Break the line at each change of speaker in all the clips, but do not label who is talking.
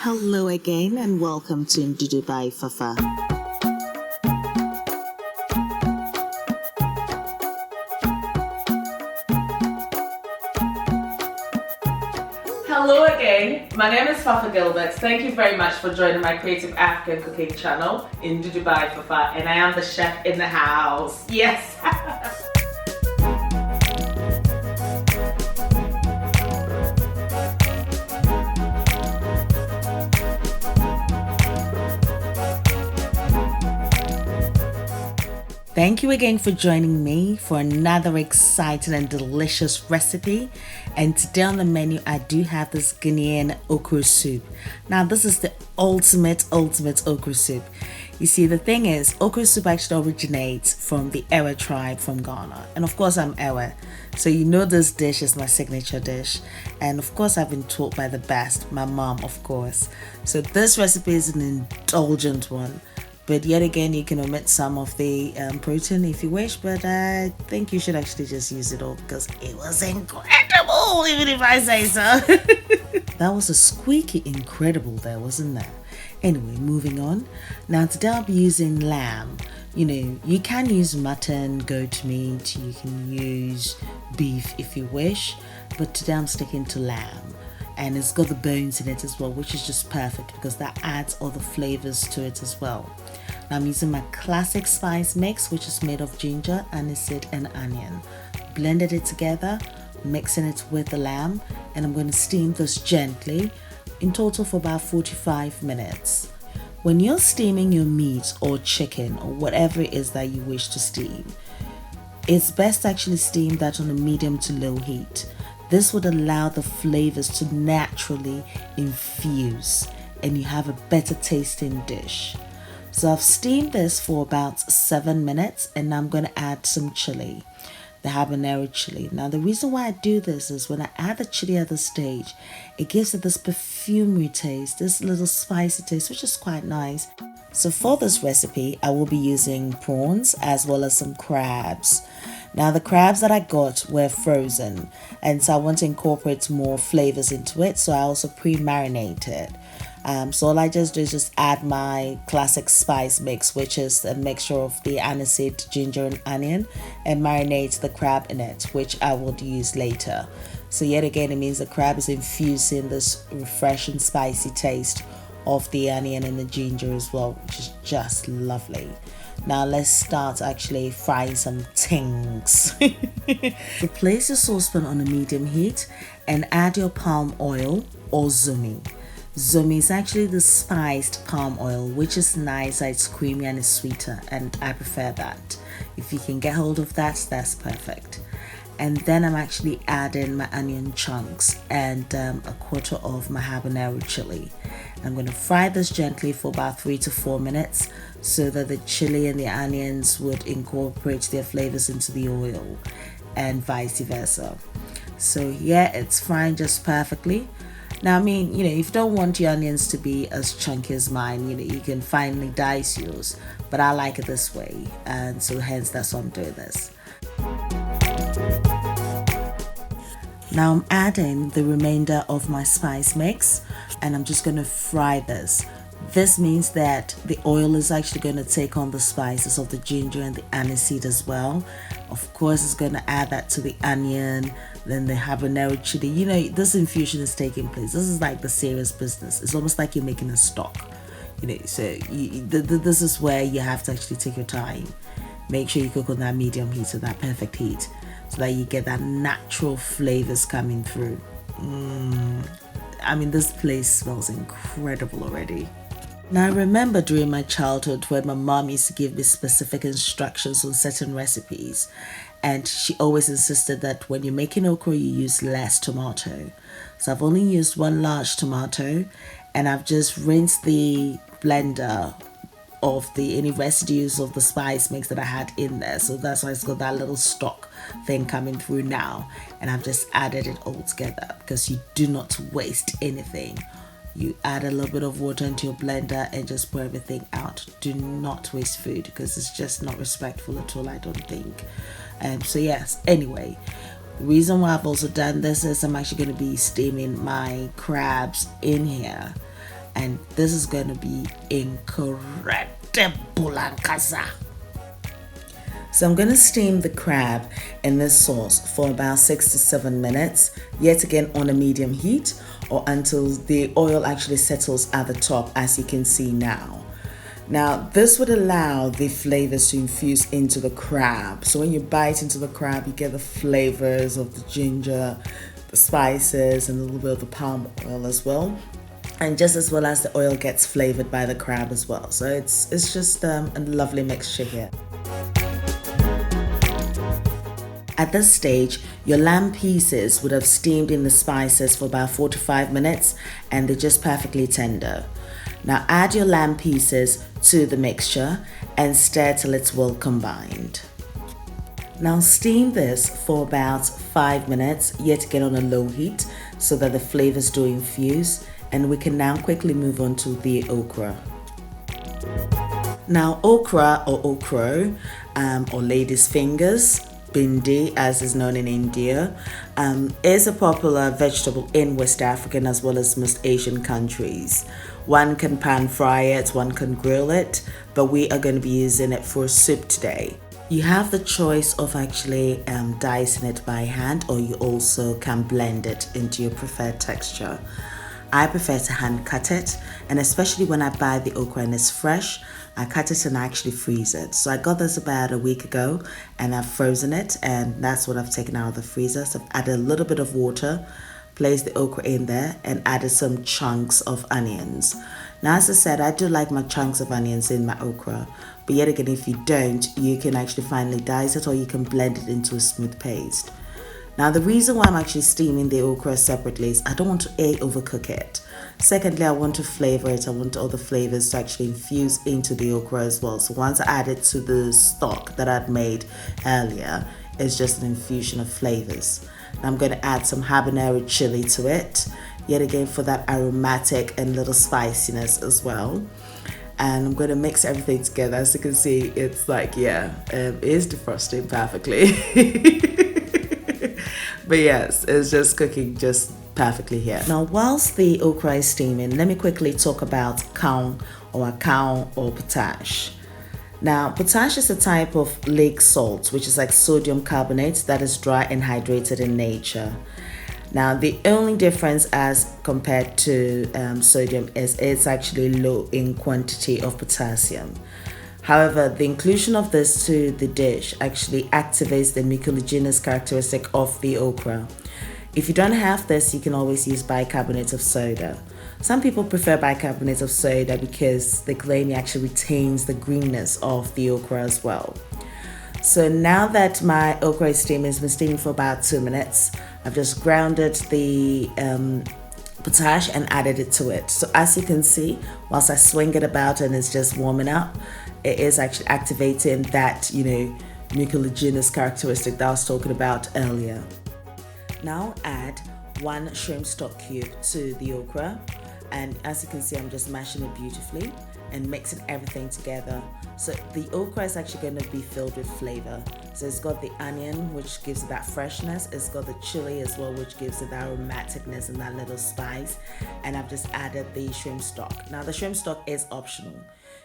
Hello again and welcome to Ndudu by Fafa.
Hello again, my name is Fafa Gilbert. Thank you very much for joining my Creative African Cooking channel in Ndudu by Fafa, and I am the chef in the house. Yes!
Thank you again for joining me for another exciting and delicious recipe. And today on the menu, I do have this Ghanaian okra soup. Now, this is the ultimate okra soup. You see, the thing is, okra soup actually originates from the Ewe tribe from Ghana. And of course, I'm Ewe. So you know this dish is my signature dish. And of course, I've been taught by the best, my mom, of course. So this recipe is an indulgent one. But yet again, you can omit some of the protein if you wish, but I think you should actually just use it all because it was incredible, even if I say so. That was a squeaky incredible there, wasn't there? Anyway, moving on. Now today I'll be using lamb. You know, you can use mutton, goat meat, you can use beef if you wish, but today I'm sticking to lamb. And it's got the bones in it as well, which is just perfect because that adds all the flavors to it as well. Now I'm using my classic spice mix, which is made of ginger, aniseed and onion. Blended it together, mixing it with the lamb, and I'm going to steam this gently in total for about 45 minutes. When you're steaming your meat or chicken or whatever it is that you wish to steam, it's best to actually steam that on a medium to low heat. This would allow the flavors to naturally infuse and you have a better tasting dish. So I've steamed this for about 7 minutes and now I'm going to add some chili, the habanero chili. Now the reason why I do this is when I add the chili at this stage, it gives it this perfumery taste, this little spicy taste, which is quite nice. So for this recipe, I will be using prawns as well as some crabs. Now the crabs that I got were frozen, and so I want to incorporate more flavors into it, so I also pre-marinate it. So all I just do is just add my classic spice mix, which is a mixture of the aniseed, ginger and onion, and marinate the crab in it, which I will use later. So yet again, it means the crab is infusing this refreshing spicy taste of the onion and the ginger as well, which is just lovely. Now let's start actually frying some things. So place your saucepan on a medium heat and add your palm oil or zumi. Zumi is actually the spiced palm oil, which is nice, it's creamy and it's sweeter, and I prefer that. If you can get hold of that, that's perfect. And then I'm actually adding my onion chunks and a quarter of my habanero chili. I'm going to fry this gently for about 3 to 4 minutes so that the chili and the onions would incorporate their flavors into the oil and vice versa. So yeah, it's frying just perfectly. Now, I mean, you know, if you don't want your onions to be as chunky as mine, you know, you can finely dice yours, but I like it this way, and so hence that's why I'm doing this. Now I'm adding the remainder of my spice mix and I'm just going to fry this. This means that the oil is actually going to take on the spices of the ginger and the aniseed as well. Of course, it's going to add that to the onion, then the habanero chili. You know, this infusion is taking place. This is like the serious business. It's almost like you're making a stock. You know, so this is where you have to actually take your time. Make sure you cook on that medium heat, so that perfect heat, so that you get that natural flavors coming through. I mean, this place smells incredible already. Now I remember during my childhood when my mom used to give me specific instructions on certain recipes, and she always insisted that when you're making okra you use less tomato. So I've only used 1 large tomato, and I've just rinsed the blender of any residues of the spice mix that I had in there, so that's why it's got that little stock thing coming through now, and I've just added it all together because you do not waste anything. You add a little bit of water into your blender and just pour everything out. Do not waste food because it's just not respectful at all, I don't think. So yes, anyway, the reason why I've also done this is I'm actually going to be steaming my crabs in here. and this is going to be incredible ankasa. So I'm going to steam the crab in this sauce for about 6 to 7 minutes, yet again on a medium heat, or until the oil actually settles at the top, as you can see now. Now this would allow the flavors to infuse into the crab. So when you bite into the crab, you get the flavors of the ginger, the spices, and a little bit of the palm oil as well. And just as well as the oil gets flavored by the crab as well. So it's just a lovely mixture here. At this stage, your lamb pieces would have steamed in the spices for about 4 to 5 minutes, and they're just perfectly tender. Now add your lamb pieces to the mixture and stir till it's well combined. Now steam this for about 5 minutes, yet again on a low heat, so that the flavors do infuse, and we can now quickly move on to the okra. Now okra or okro, or lady's fingers, bindi as is known in India, is a popular vegetable in West Africa as well as most Asian countries. One can pan fry it, one can grill it, but we are going to be using it for soup today. You have the choice of actually dicing it by hand, or you also can blend it into your preferred texture. I prefer to hand cut it, and especially when I buy the okra and it's fresh, I cut it and I actually freeze it. So I got this about a week ago and I've frozen it, and that's what I've taken out of the freezer. So I've added a little bit of water, placed the okra in there, and added some chunks of onions. Now, as I said, I do like my chunks of onions in my okra, but yet again, if you don't, you can actually finely dice it, or you can blend it into a smooth paste. Now, the reason why I'm actually steaming the okra separately is I don't want to overcook it. Secondly, I want to flavor it. I want all the flavors to actually infuse into the okra as well. So once I add it to the stock that I'd made earlier, it's just an infusion of flavors. Now I'm going to add some habanero chili to it, yet again for that aromatic and little spiciness as well. And I'm going to mix everything together. As you can see, it's like, it is defrosting perfectly. But yes, it's just cooking just perfectly here. Now, whilst the okra is steaming, let me quickly talk about kaun or potash. Now, potash is a type of lake salt, which is like sodium carbonate that is dry and hydrated in nature. Now, the only difference as compared to sodium is it's actually low in quantity of potassium. However, the inclusion of this to the dish actually activates the mucilaginous characteristic of the okra. If you don't have this, you can always use bicarbonate of soda. Some people prefer bicarbonate of soda because they claim it actually retains the greenness of the okra as well. So now that my okra is steaming, it's been steaming for about 2 minutes, I've just grounded the potash and added it to it. So as you can see, whilst I swing it about and it's just warming up, it is actually activating that, mucilaginous characteristic that I was talking about earlier. Now add 1 shrimp stock cube to the okra, and as you can see, I'm just mashing it beautifully and mixing everything together. So the okra is actually going to be filled with flavor. So it's got the onion, which gives it that freshness. It's got the chili as well, which gives it that aromaticness and that little spice. And I've just added the shrimp stock. Now the shrimp stock is optional.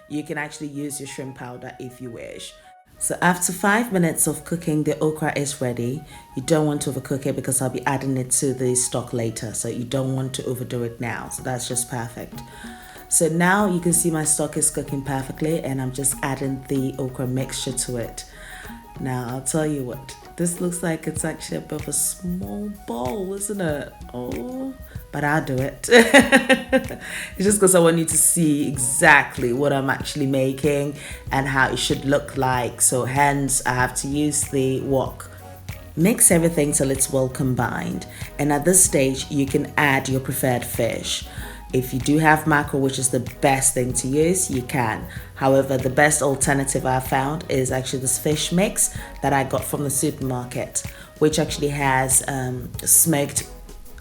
You can actually use your shrimp powder if you wish. So after 5 minutes of cooking, the okra is ready. You don't want to overcook it because I'll be adding it to the stock later. So you don't want to overdo it now. So that's just perfect. So now you can see my stock is cooking perfectly, and I'm just adding the okra mixture to it. Now I'll tell you what, this looks like it's actually a bit of a small bowl, isn't it? Oh, but I'll do it. It's just because I want you to see exactly what I'm actually making and how it should look like. So hence I have to use the wok. Mix everything till it's well combined, and at this stage you can add your preferred fish. If you do have mackerel, which is the best thing to use, you can. However, the best alternative I found is actually this fish mix that I got from the supermarket, which actually has smoked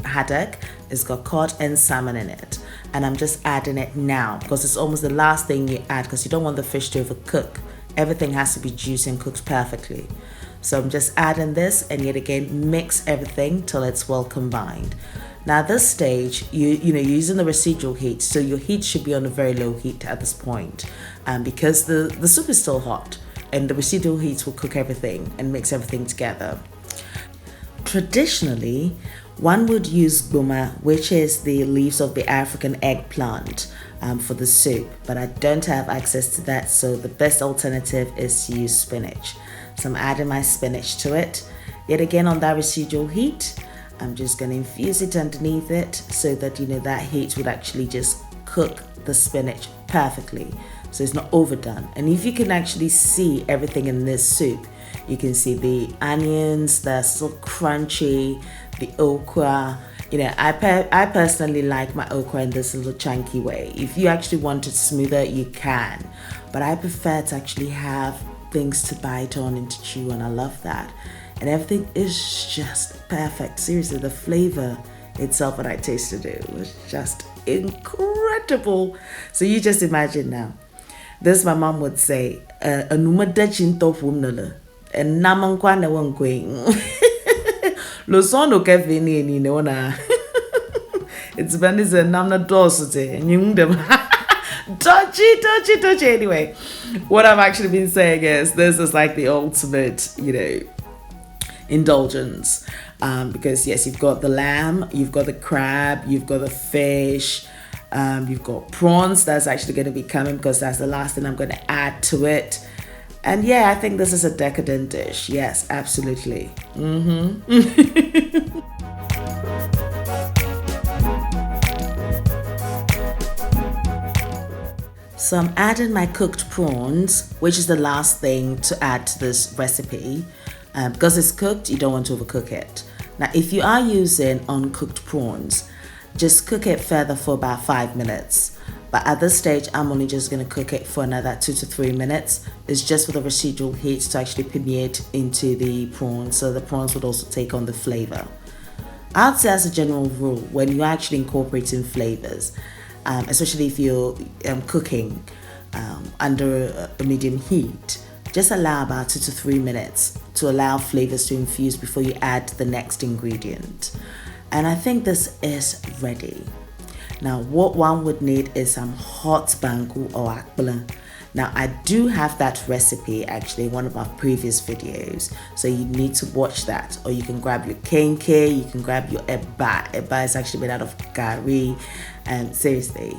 haddock. It's got cod and salmon in it. And I'm just adding it now because it's almost the last thing you add, because you don't want the fish to overcook. Everything has to be juicy and cooked perfectly. So I'm just adding this, and yet again mix everything till it's well combined. Now at this stage, you're using the residual heat, so your heat should be on a very low heat at this point, because the soup is still hot, and the residual heat will cook everything and mix everything together. Traditionally, one would use guma, which is the leaves of the African eggplant, for the soup, but I don't have access to that, so the best alternative is to use spinach. So I'm adding my spinach to it. Yet again, on that residual heat, I'm just going to infuse it underneath it so that that heat would actually just cook the spinach perfectly, so it's not overdone. And if you can actually see everything in this soup, you can see the onions, they're still crunchy, the okra. I personally like my okra in this little chunky way. If you actually want it smoother, you can, but I prefer to actually have things to bite on and to chew on. I love that, and everything is just perfect. Seriously, the flavor itself when I tasted it was just incredible. So you just imagine now, this my mom would say, "Anuma dachin top wumnala, and namankwa na wangwing." Lo sono kevini ni na. It's Venice namna dosate nyungdem. Touchy. Anyway, what I've actually been saying is this is like the ultimate, indulgence. Because yes, you've got the lamb, you've got the crab, you've got the fish, you've got prawns. That's actually going to be coming because that's the last thing I'm going to add to it. And yeah, I think this is a decadent dish. Yes, absolutely. So I'm adding my cooked prawns, which is the last thing to add to this recipe. Because it's cooked, you don't want to overcook it. Now, if you are using uncooked prawns, just cook it further for about 5 minutes. But at this stage, I'm only just going to cook it for another 2 to 3 minutes. It's just for the residual heat to actually permeate into the prawns, so the prawns would also take on the flavor. I'd say as a general rule, when you're actually incorporating flavors, especially if you're cooking under a medium heat, just allow about 2 to 3 minutes to allow flavors to infuse before you add the next ingredient. And I think this is ready. Now, what one would need is some hot banku or akbala. Now, I do have that recipe actually in one of my previous videos, so you need to watch that. Or you can grab your kenke, you can grab your eba. Eba is actually made out of gari, and seriously,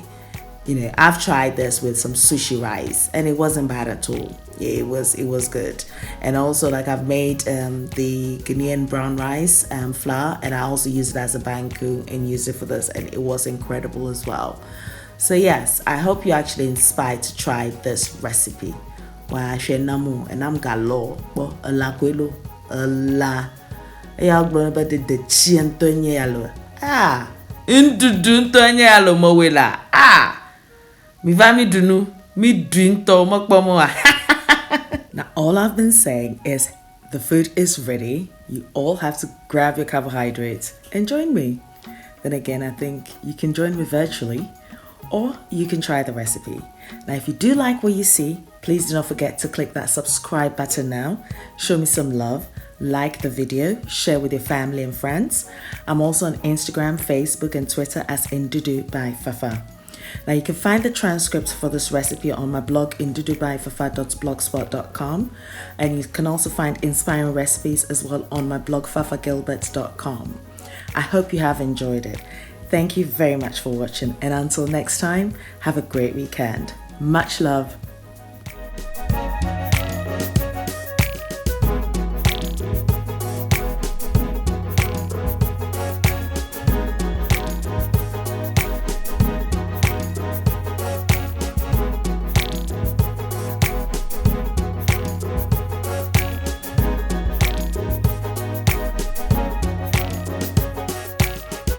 I've tried this with some sushi rice, and it wasn't bad at all. It was good. And also, like, I've made the Ghanaian brown rice flour, and I also use it as a banku and use it for this, and it was incredible as well. So yes, I hope you're actually inspired to try this recipe. Wa she namu and I'm galo bo ala kwelo ala ya gbo ba de chi antonye alo Ndudu antonye alo mo wela mi va mi dunu mi drinto mo pomo. Now all I've been saying is the food is ready. You all have to grab your carbohydrates and join me. Then again, I think you can join me virtually, or you can try the recipe. Now, if you do like what you see, please do not forget to click that subscribe button now. Show me some love, like the video, share with your family and friends. I'm also on Instagram, Facebook, and Twitter as Ndudu by Fafa. Now, you can find the transcripts for this recipe on my blog indudubyfafa.blogspot.com, and you can also find inspiring recipes as well on my blog fafagilbert.com. I hope you have enjoyed it. Thank you very much for watching, and until next time, have a great weekend. Much love.